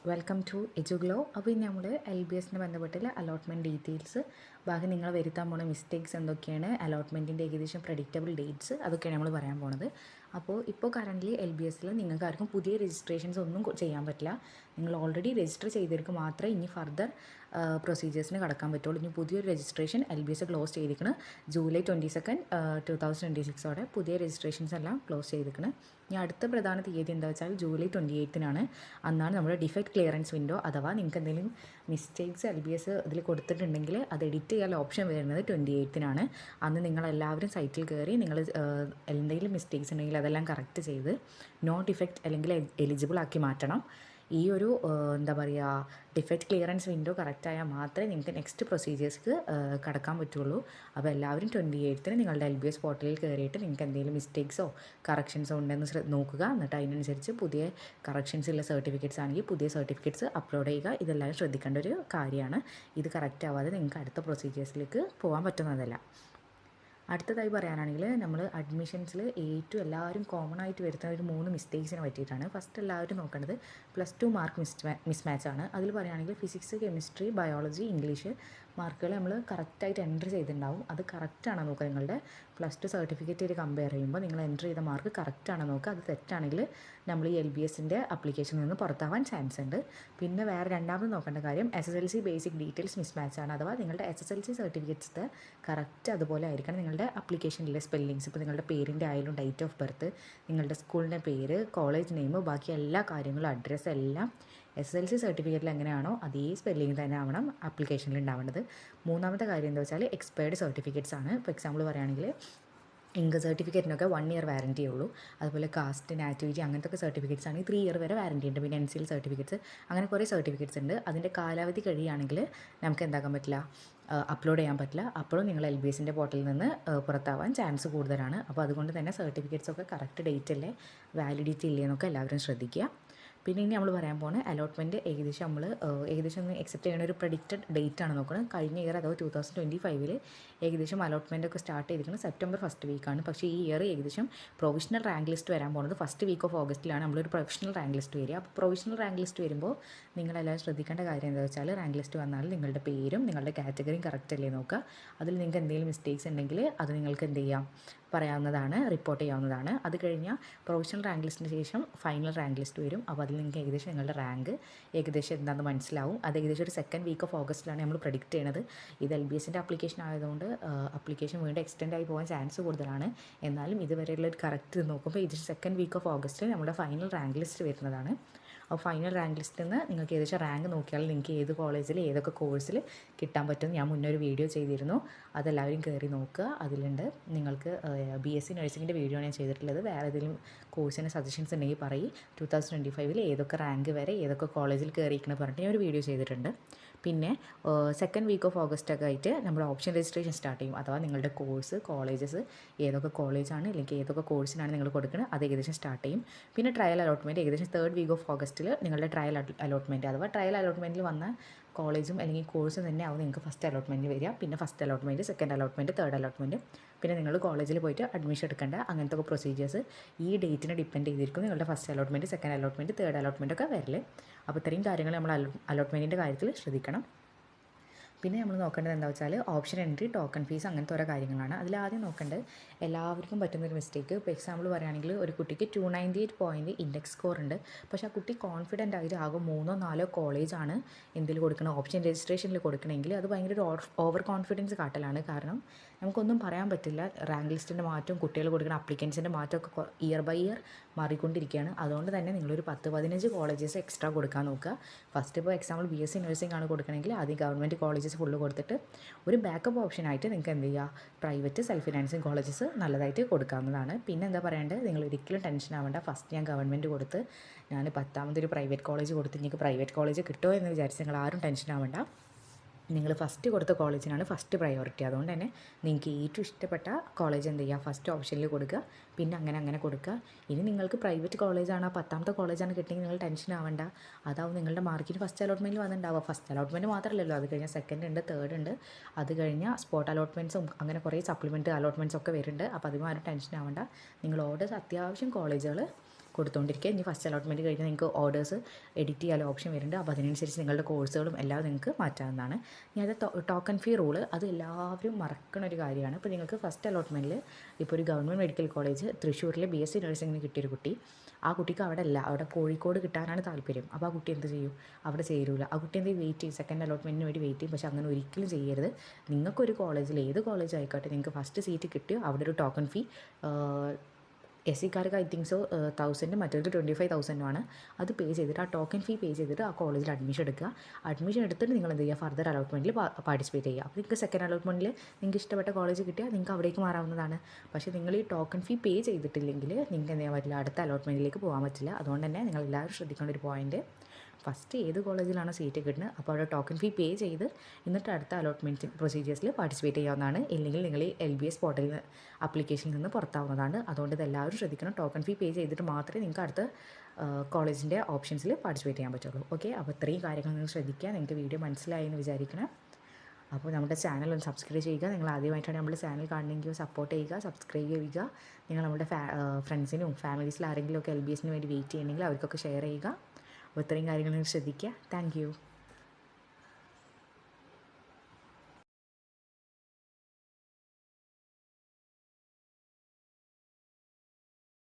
Welcome to എജുഗ്ലോ. അപ്പോൾ ഇനി നമ്മൾ LBSനെ ബന്ധപ്പെട്ടുള്ള അലോട്ട്മെൻറ്റ് ഡീറ്റെയിൽസ്, ബാക്കി നിങ്ങൾ വരുത്താൻ പോണ മിസ്റ്റേക്സ് എന്തൊക്കെയാണ്, അലോട്ട്മെൻറ്റിൻ്റെ ഏകദേശം പ്രഡിക്റ്റബിൾ ഡേറ്റ്സ്, അതൊക്കെയാണ് നമ്മൾ പറയാൻ പോണത്. ഇപ്പോൾ കറൻ്റ്ലി LBSൽ നിങ്ങൾക്ക് ആർക്കും പുതിയ രജിസ്ട്രേഷൻസ് ഒന്നും ചെയ്യാൻ പറ്റില്ല. നിങ്ങൾ ഓൾറെഡി രജിസ്റ്റർ ചെയ്തവർക്ക് മാത്രമേ ഇനി ഫർദർ പ്രൊസീജിയേഴ്സിന് കടക്കാൻ പറ്റുള്ളൂ. ഇനി പുതിയൊരു രജിസ്ട്രേഷൻ LBS ക്ലോസ് ചെയ്തിരിക്കണം. ജൂലൈ 22, 2026 പുതിയ രജിസ്ട്രേഷൻസ് എല്ലാം ക്ലോസ് ചെയ്തിരിക്കണം. ഇനി അടുത്ത പ്രധാന തീയതി എന്താ വെച്ചാൽ ജൂലൈ 28 അന്നാണ് നമ്മുടെ ഡിഫക്റ്റ് ക്ലിയറൻസ് വിൻഡോ. അഥവാ നിങ്ങൾക്ക് എന്തെങ്കിലും മിസ്റ്റേക്സ് LBS ഇതിൽ കൊടുത്തിട്ടുണ്ടെങ്കിൽ അത് എഡിറ്റ് ചെയ്യാൻ ഓപ്ഷൻ വരുന്നത് 28 അന്ന് നിങ്ങളെല്ലാവരും സൈറ്റിൽ കയറി നിങ്ങൾ എന്തെങ്കിലും മിസ്റ്റേക്സ് ഉണ്ടെങ്കിൽ അതെല്ലാം കറക്റ്റ് ചെയ്ത് നോ ഡിഫക്റ്റ് അല്ലെങ്കിൽ എലിജിബിൾ ആക്കി മാറ്റണം. ഈ ഒരു എന്താ പറയുക, ഡിഫക്റ്റ് ക്ലിയറൻസ് വിൻഡോ കറക്റ്റായാൽ മാത്രമേ നിങ്ങൾക്ക് നെക്സ്റ്റ് പ്രൊസീജിയേഴ്സ്ക്ക് കടക്കാൻ പറ്റുള്ളൂ. അപ്പോൾ എല്ലാവരും 28 നിങ്ങളുടെ LBS പോർട്ടലിൽ കയറിയിട്ട് നിങ്ങൾക്ക് എന്തെങ്കിലും മിസ്റ്റേക്സോ കറക്ഷൻസോ ഉണ്ടെന്ന് നോക്കുക. എന്നിട്ട് അതിനനുസരിച്ച് പുതിയ കറക്ഷൻസ് ഉള്ള സർട്ടിഫിക്കറ്റ്സ് ആണെങ്കിൽ പുതിയ സർട്ടിഫിക്കറ്റ്സ് അപ്ലോഡ് ചെയ്യുക. ഇതെല്ലാവരും ശ്രദ്ധിക്കേണ്ട ഒരു കാര്യമാണ്. ഇത് കറക്റ്റ് ആവാതെ നിങ്ങൾക്ക് അടുത്ത പ്രൊസീജിയേഴ്സിലേക്ക് പോകാൻ പറ്റുന്നതല്ല. അടുത്തതായി പറയാനാണെങ്കിൽ നമ്മൾ അഡ്മിഷൻസിൽ ഏറ്റവും എല്ലാവരും കോമൺ ആയിട്ട് വരുത്തുന്ന ഒരു 3 മിസ്റ്റേക്സിനെ പറ്റിയിട്ടാണ്. ഫസ്റ്റ് എല്ലാവരും നോക്കേണ്ടത് +2 മാർക്ക് മിസ്മാച്ച് ആണ്. അതിൽ പറയുകയാണെങ്കിൽ ഫിസിക്സ്, കെമിസ്ട്രി, ബയോളജി, ഇംഗ്ലീഷ് മാർക്കുകൾ നമ്മൾ കറക്റ്റായിട്ട് എൻട്രി ചെയ്തിട്ടുണ്ടാവും. അത് കറക്റ്റാണോ നോക്കുക. നിങ്ങളുടെ +2 സർട്ടിഫിക്കറ്റ് കമ്പയർ ചെയ്യുമ്പോൾ നിങ്ങൾ എൻട്രി ചെയ്ത മാർക്ക് കറക്റ്റാണോ നോക്കുക. അത് തെറ്റാണെങ്കിൽ നമ്മൾ ഈ LBSൻ്റെ അപ്ലിക്കേഷനിൽ നിന്ന് പുറത്താവാൻ ചാൻസ് ഉണ്ട്. പിന്നെ വേറെ രണ്ടാമത് നോക്കേണ്ട കാര്യം SSLC ബേസിക് ഡീറ്റെയിൽസ് മിസ്മാച്ച് ആണ്. അഥവാ നിങ്ങളുടെ SSLC സർട്ടിഫിക്കറ്റ്സ് കറക്റ്റ് അതുപോലെ ആയിരിക്കണം നിങ്ങളുടെ അപ്ലിക്കേഷനിലെ സ്പെല്ലിങ്സ്. ഇപ്പോൾ നിങ്ങളുടെ പേരിൻ്റെ ആയാലും ഡേറ്റ് ഓഫ് ബർത്ത്, നിങ്ങളുടെ സ്കൂളിൻ്റെ പേര്, കോളേജ് നെയിം, ബാക്കി എല്ലാ കാര്യങ്ങളും അഡ്രസ്സ് എല്ലാം SSLC സർട്ടിഫിക്കറ്റിൽ എങ്ങനെയാണോ അതേ സ്പെല്ലിങ് തന്നെ ആവണം ആപ്ലിക്കേഷനിൽ ഉണ്ടാവേണ്ടത്. മൂന്നാമത്തെ കാര്യം എന്താ വെച്ചാൽ എക്സ്പയർഡ് സർട്ടിഫിക്കറ്റ്സ് ആണ്. ഇപ്പോൾ എക്സാമ്പിൾ പറയുകയാണെങ്കിൽ ഇൻകം സർട്ടിഫിക്കറ്റിനൊക്കെ 1 ഇയർ വാറൻറ്റി ഉള്ളൂ. അതുപോലെ കാസ്റ്റ്, നാറ്റിവിറ്റി അങ്ങനത്തെ സർട്ടിഫിക്കറ്റ്സ് ആണെങ്കിൽ 3 ഇയർ വരെ വാറൻറ്റി ഉണ്ട്. പിന്നെ NCL സർട്ടിഫിക്കറ്റ്സ്, അങ്ങനെ കുറേ സർട്ടിഫിക്കറ്റ്സ് ഉണ്ട്. അതിൻ്റെ കാലാവധി കഴിയുകയാണെങ്കിൽ നമുക്ക് എന്താക്കാൻ പറ്റില്ല, അപ്ലോഡ് ചെയ്യാൻ പറ്റില്ല. അപ്പോഴും നിങ്ങൾ LBSൻ്റെ പോർട്ടലിൽ നിന്ന് പുറത്താവാൻ ചാൻസ് കൂടുതലാണ്. അപ്പോൾ അതുകൊണ്ട് തന്നെ സർട്ടിഫിക്കറ്റ്സൊക്കെ കറക്റ്റ് ഡേറ്റ് അല്ലേ, വാലിഡിറ്റി ഇല്ലേ എന്നൊക്കെ എല്ലാവരും ശ്രദ്ധിക്കുക. പിന്നെ ഇനി നമ്മൾ പറയാൻ പോകുന്നത് അലോട്ട്മെൻറ്റ് ഏകദേശം ഒന്ന് എക്സെപ്റ്റ് ചെയ്യുന്ന ഒരു പ്രഡിക്റ്റഡ് ഡേറ്റ് ആണ് നോക്കുന്നത്. കഴിഞ്ഞ ഇയർ അഥവാ 2025 ഏകദേശം അലോട്ട്മെൻറ്റ് ഒക്കെ സ്റ്റാർട്ട് ചെയ്തിരിക്കുന്നത് സെപ്റ്റംബർ ഫസ്റ്റ് വീക്കാണ്. പക്ഷേ ഈ ഇയർ ഏകദേശം പ്രൊവിഷണൽ റാങ്ക് ലിസ്റ്റ് വരാൻ പോകുന്നത് ഫസ്റ്റ് വീക്ക് ഓഫ് ഓഗസ്റ്റിലാണ് നമ്മളൊരു പ്രൊവിഷണൽ റാങ്ക് ലിസ്റ്റ് വരിക. അപ്പോൾ പ്രൊവിഷണൽ റാങ്ക് ലിസ്റ്റ് വരുമ്പോൾ നിങ്ങളെല്ലാം ശ്രദ്ധിക്കേണ്ട കാര്യം എന്താ വെച്ചാൽ റാങ്ക് ലിസ്റ്റ് വന്നാൽ നിങ്ങളുടെ പേരും നിങ്ങളുടെ കാറ്റഗറിയും കറക്റ്റ് അല്ലേ നോക്കുക. അതിൽ നിങ്ങൾക്ക് എന്തെങ്കിലും മിസ്റ്റേക്സ് ഉണ്ടെങ്കിൽ അത് നിങ്ങൾക്ക് എന്ത് ചെയ്യാം, പറയാവുന്നതാണ്, റിപ്പോർട്ട് ചെയ്യാവുന്നതാണ്. അത് കഴിഞ്ഞാൽ പ്രൊവിഷണൽ റാങ്ക് ലിസ്റ്റിന് ശേഷം ഫൈനൽ റാങ്ക് ലിസ്റ്റ് വരും. അപ്പോൾ അതിൽ നിങ്ങൾക്ക് ഏകദേശം നിങ്ങളുടെ റാങ്ക് ഏകദേശം എന്താണെന്ന് മനസ്സിലാവും. അത് ഏകദേശം ഒരു സെക്കൻഡ് വീക്ക് ഓഫ് ഓഗസ്റ്റിലാണ് നമ്മൾ പ്രഡിക്റ്റ് ചെയ്യണത്. ഇത് LBSൻ്റെ അപ്ലിക്കേഷൻ ആയതുകൊണ്ട് അപ്ലിക്കേഷൻ വീണ്ടും എക്സ്റ്റെൻഡ് ആയി പോകാൻ ചാൻസ് കൂടുതലാണ്. എന്നാലും ഇതുവരെയുള്ള ഒരു കറക്റ്റ് നോക്കുമ്പോൾ ഏകദേശം സെക്കൻഡ് വീക്ക് ഓഫ് ഓഗസ്റ്റിൽ നമ്മുടെ ഫൈനൽ റാങ്ക് ലിസ്റ്റ് വരുന്നതാണ്. അപ്പോൾ ഫൈനൽ റാങ്ക് ലിസ്റ്റിൽ നിന്ന് നിങ്ങൾക്ക് ഏകദേശം റാങ്ക് നോക്കിയാൽ നിങ്ങൾക്ക് ഏത് കോളേജിൽ ഏതൊക്കെ കോഴ്സിൽ കിട്ടാൻ പറ്റും. ഞാൻ മുന്നേ ഒരു വീഡിയോ ചെയ്തിരുന്നു, അതെല്ലാവരും കയറി നോക്കുക. അതിലുണ്ട് നിങ്ങൾക്ക് BSc നഴ്സിങ്ങിൻ്റെ വീഡിയോ ഞാൻ ചെയ്തിട്ടുള്ളത്. വേറെ ഏതെങ്കിലും കോഴ്സിന് സജഷൻസ് ഉണ്ടെങ്കിൽ പറയും. 2025 ഏതൊക്കെ റാങ്ക് വരെ ഏതൊക്കെ കോളേജിൽ കയറിയിരിക്കണം പറഞ്ഞിട്ട് ഞാൻ ഒരു വീഡിയോ ചെയ്തിട്ടുണ്ട്. പിന്നെ സെക്കൻഡ് വീക്ക് ഓഫ് ഓഗസ്റ്റ് ഒക്കെ ആയിട്ട് നമ്മുടെ ഓപ്ഷൻ രജിസ്ട്രേഷൻ സ്റ്റാർട്ട് ചെയ്യും. അഥവാ നിങ്ങളുടെ കോഴ്സ്, കോളേജസ് ഏതൊക്കെ കോളേജാണ് അല്ലെങ്കിൽ ഏതൊക്കെ കോഴ്സിനാണ് നിങ്ങൾ കൊടുക്കുന്നത് അത് ഏകദേശം സ്റ്റാർട്ട് ചെയ്യും. പിന്നെ ട്രയൽ അലോട്ട്മെൻറ്റ് ഏകദേശം തേർഡ് വീക്ക് ഓഫ് ഓഗസ്റ്റിൽ നിങ്ങളുടെ ട്രയൽ അലോട്ട്മെൻറ്റ് അഥവാ ട്രയൽ അലോട്ട്മെൻറ്റിൽ വന്ന കോളേജും അല്ലെങ്കിൽ കോഴ്സും തന്നെ ആവും നിങ്ങൾക്ക് ഫസ്റ്റ് അലോട്ട്മെൻറ്റ് വരിക. പിന്നെ first allotment, second allotment, third allotment, പിന്നെ നിങ്ങൾ കോളേജിൽ പോയിട്ട് അഡ്മിഷൻ എടുക്കേണ്ട അങ്ങനത്തെ ഒക്കെ പ്രൊസീജിയേഴ്സ് ഈ ഡേറ്റിനെ ഡിപ്പെൻഡ് ചെയ്തിരിക്കും നിങ്ങളുടെ first allotment, second allotment, third allotment ഒക്കെ വരല്. അപ്പോൾ ഇത്രയും കാര്യങ്ങൾ നമ്മൾ അലോട്ട്മെൻറ്റിൻ്റെ കാര്യത്തിൽ ശ്രദ്ധിക്കണം. പിന്നെ നമ്മൾ നോക്കേണ്ടത് എന്താ വെച്ചാൽ ഓപ്ഷൻ എൻട്രി, ടോക്കൺ ഫീസ് അങ്ങനത്തെ ഓരോ കാര്യങ്ങളാണ്. അതിലാദ്യം നോക്കേണ്ടത് എല്ലാവർക്കും പറ്റുന്നൊരു മിസ്റ്റേക്ക്. ഇപ്പോൾ എക്സാമ്പിൾ പറയുകയാണെങ്കിൽ ഒരു കുട്ടിക്ക് 298 പോയിൻറ്റ് ഇൻഡെക്സ് സ്കോർ ഉണ്ട്. പക്ഷേ ആ കുട്ടി കോൺഫിഡൻ്റ് ആയിട്ട് ആകെ 3-4 കോളേജാണ് എന്തിൽ കൊടുക്കണം, ഓപ്ഷൻ രജിസ്ട്രേഷനിൽ കൊടുക്കണമെങ്കിൽ അത് ഭയങ്കര ഒരു ഓവർ കോൺഫിഡൻസ് കാട്ടലാണ്. കാരണം നമുക്കൊന്നും പറയാൻ പറ്റില്ല. റാങ്ക് ലിസ്റ്റിൻ്റെ മാറ്റവും കുട്ടികൾ കൊടുക്കുന്ന അപ്ലിക്കൻസിൻ്റെ മാറ്റമൊക്കെ ഇയർ ബൈ ഇയർ മാറിക്കൊണ്ടിരിക്കുകയാണ്. അതുകൊണ്ട് തന്നെ നിങ്ങളൊരു 10-15 കോളേജസ് എക്സ്ട്രാ കൊടുക്കാൻ നോക്കുക. ഫസ്റ്റ് ഇപ്പോൾ എക്സാമ്പിൾ BSc നഴ്സിംഗ് ആണ് കൊടുക്കണമെങ്കിൽ ആദ്യം ഗവൺമെൻറ് കോളേജസ് ഫുള്ള് കൊടുത്തിട്ട് ഒരു ബാക്കപ്പ് ഓപ്ഷനായിട്ട് നിങ്ങൾക്ക് എന്ത് ചെയ്യുക, പ്രൈവറ്റ് സെൽഫ് ഫിനാൻസിങ് കോളേജസ് നല്ലതായിട്ട് കൊടുക്കാവുന്നതാണ്. പിന്നെ എന്താ പറയേണ്ടത്, നിങ്ങൾ ഒരിക്കലും ടെൻഷൻ ആവേണ്ട. ഫസ്റ്റ് ഞാൻ ഗവൺമെൻറ് കൊടുത്ത് ഞാൻ 10ാമതൊരു പ്രൈവറ്റ് കോളേജ് കൊടുത്ത് നിങ്ങൾക്ക് പ്രൈവറ്റ് കോളേജ് കിട്ടുമോ എന്ന് വിചാരിച്ച് നിങ്ങൾ ആരും ടെൻഷൻ ആവേണ്ട. നിങ്ങൾ ഫസ്റ്റ് കൊടുത്ത കോളേജിനാണ് ഫസ്റ്റ് പ്രയോറിറ്റി. അതുകൊണ്ട് തന്നെ നിങ്ങൾക്ക് ഏറ്റവും ഇഷ്ടപ്പെട്ട കോളേജ് എന്ത് ചെയ്യുക, ഫസ്റ്റ് ഓപ്ഷനിൽ കൊടുക്കുക. പിന്നെ അങ്ങനെ കൊടുക്കുക. ഇനി നിങ്ങൾക്ക് പ്രൈവറ്റ് കോളേജാണ് 10ാമത്തെ കോളേജാണ് കിട്ടിയെങ്കിൽ നിങ്ങൾ ടെൻഷൻ ആവേണ്ട. അതാവും നിങ്ങളുടെ മാർക്കിന് ഫസ്റ്റ് അലോട്ട്മെൻറ്റിൽ വന്നിട്ടുണ്ടാവുക. ഫസ്റ്റ് അലോട്ട്മെൻറ്റ് മാത്രമല്ലല്ലോ, അത് കഴിഞ്ഞാൽ സെക്കൻഡ് ഉണ്ട്, തേർഡ് ഉണ്ട്, അത് കഴിഞ്ഞാൽ സ്പോട്ട് അലോട്ട്മെൻറ്റ്സും അങ്ങനെ കുറേ സപ്ലിമെൻറ്റ് അലോട്ട്മെൻറ്റ്സ് ഒക്കെ വരുന്നുണ്ട്. അപ്പോൾ അതും ആരും ടെൻഷൻ ആവേണ്ട. നിങ്ങളോട് അത്യാവശ്യം കോളേജുകൾ കൊടുത്തുകൊണ്ടിരിക്കുക. ഇനി ഫസ്റ്റ് അലോട്ട്മെൻറ്റ് കഴിഞ്ഞാൽ നിങ്ങൾക്ക് ഓർഡേഴ്സ് എഡിറ്റ് ചെയ്യാനുള്ള ഓപ്ഷൻ വരുന്നുണ്ട്. അപ്പോൾ അതിനനുസരിച്ച് നിങ്ങളുടെ കോഴ്സുകളും എല്ലാം നിങ്ങൾക്ക് മാറ്റാവുന്നതാണ്. ഇനി അത് ടോക്കൺ ഫീ റൂള് അത് എല്ലാവരും മറക്കണ ഒരു കാര്യമാണ്. ഇപ്പോൾ നിങ്ങൾക്ക് ഫസ്റ്റ് അലോട്ട്മെൻറ്റിൽ ഇപ്പോൾ ഒരു ഗവൺമെൻറ് മെഡിക്കൽ കോളേജ് തൃശ്ശൂരിലെ BSc നഴ്സിങ്ങിന് കിട്ടിയൊരു കുട്ടി, ആ കുട്ടിക്ക് അവിടെ അല്ല, അവിടെ കോഴിക്കോട് കിട്ടാനാണ് താല്പര്യം. അപ്പോൾ ആ കുട്ടി എന്ത് ചെയ്യും? അവിടെ ചേരൂല. ആ കുട്ടി എന്ത് വെയിറ്റ് ചെയ്യും, സെക്കൻഡ് അലോട്ട്മെൻറ്റിന് വേണ്ടി വെയിറ്റ് ചെയ്യും. പക്ഷേ അങ്ങനെ ഒരിക്കലും ചെയ്യരുത്. നിങ്ങൾക്കൊരു കോളേജിൽ ഏത് കോളേജ് ആയിക്കോട്ടെ നിങ്ങൾക്ക് ഫസ്റ്റ് സീറ്റ് കിട്ടിയോ അവിടെ ഒരു ടോക്കൺ ഫീ SC-കാർക്ക് ഐ തിങ്ക് സോ 1000, മറ്റൊരു 25,000 ആണ്. അത് പേ ചെയ്തിട്ട് ആ ടോക്കൺ ഫീ പേ ചെയ്തിട്ട് ആ കോളേജിൽ അഡ്മിഷൻ എടുക്കുക. അഡ്മിഷൻ എടുത്തിട്ട് നിങ്ങൾ എന്ത് ചെയ്യുക, ഫർദർ അലോട്ട്മെൻറ്റിൽ പാർട്ടിസിപ്പേറ്റ് ചെയ്യുക. അപ്പോൾ നിങ്ങൾക്ക് സെക്കൻഡ് അലോട്ട്മെൻറ്റിൽ നിങ്ങൾക്ക് ഇഷ്ടപ്പെട്ട കോളേജ് കിട്ടിയാൽ നിങ്ങൾക്ക് അവിടേക്ക് മാറാവുന്നതാണ്. പക്ഷേ നിങ്ങൾ ഈ ടോക്കൺ ഫീ പേ ചെയ്തിട്ടില്ലെങ്കിൽ നിങ്ങൾക്ക് എന്ത് ചെയ്യാൻ പറ്റില്ല, അടുത്ത അലോട്ട്മെൻറ്റിലേക്ക് പോകാൻ പറ്റില്ല. അതുകൊണ്ട് തന്നെ നിങ്ങൾ എല്ലാവരും ശ്രദ്ധിക്കേണ്ട ഒരു പോയിൻറ്റ്, ഫസ്റ്റ് ഏത് കോളേജിലാണോ സീറ്റ് കിട്ടുന്നത് അപ്പോൾ അവിടെ ടോക്കൺ ഫീ പേ ചെയ്ത് എന്നിട്ട് അടുത്ത അലോട്ട്മെൻറ്റ് പ്രൊസീജിയേഴ്സിൽ പാർട്ടിസിപ്പേറ്റ് ചെയ്യാവുന്നതാണ്. ഇല്ലെങ്കിൽ നിങ്ങൾ ഈ LBS പോർട്ടലിൽ നിന്ന് ആപ്ലിക്കേഷനിൽ നിന്ന് പുറത്താവുന്നതാണ്. അതുകൊണ്ട് ഇതെല്ലാവരും ശ്രദ്ധിക്കണം. ടോക്കൺ ഫീ പേ ചെയ്തിട്ട് മാത്രമേ നിങ്ങൾക്ക് അടുത്ത കോളേജിൻ്റെ ഓപ്ഷൻസിൽ പാർട്ടിസിപ്പേറ്റ് ചെയ്യാൻ പറ്റുള്ളൂ. ഓക്കെ, അപ്പോൾ ഇത്രയും കാര്യങ്ങൾ നിങ്ങൾ ശ്രദ്ധിക്കുക. നിങ്ങൾക്ക് വീഡിയോ മനസ്സിലായി എന്ന് വിചാരിക്കണം. അപ്പോൾ നമ്മുടെ ചാനൽ ഒന്ന് സബ്സ്ക്രൈബ് ചെയ്യുക. നിങ്ങൾ ആദ്യമായിട്ടാണ് നമ്മുടെ ചാനൽ കാണണമെങ്കിൽ സപ്പോർട്ട് ചെയ്യുക, സബ്സ്ക്രൈബ് ചെയ്യുക. നിങ്ങൾ നമ്മുടെ ഫ്രണ്ട്സിനും ഫാമിലീസിൽ ആരെങ്കിലും ഒക്കെ LBSന് വേണ്ടി വെയിറ്റ് ചെയ്യണമെങ്കിൽ അവർക്കൊക്കെ ഷെയർ ചെയ്യുക. അപ്പോൾ ഇത്രയും കാര്യങ്ങൾ നിങ്ങൾ ശ്രദ്ധിക്കുക. Thank you.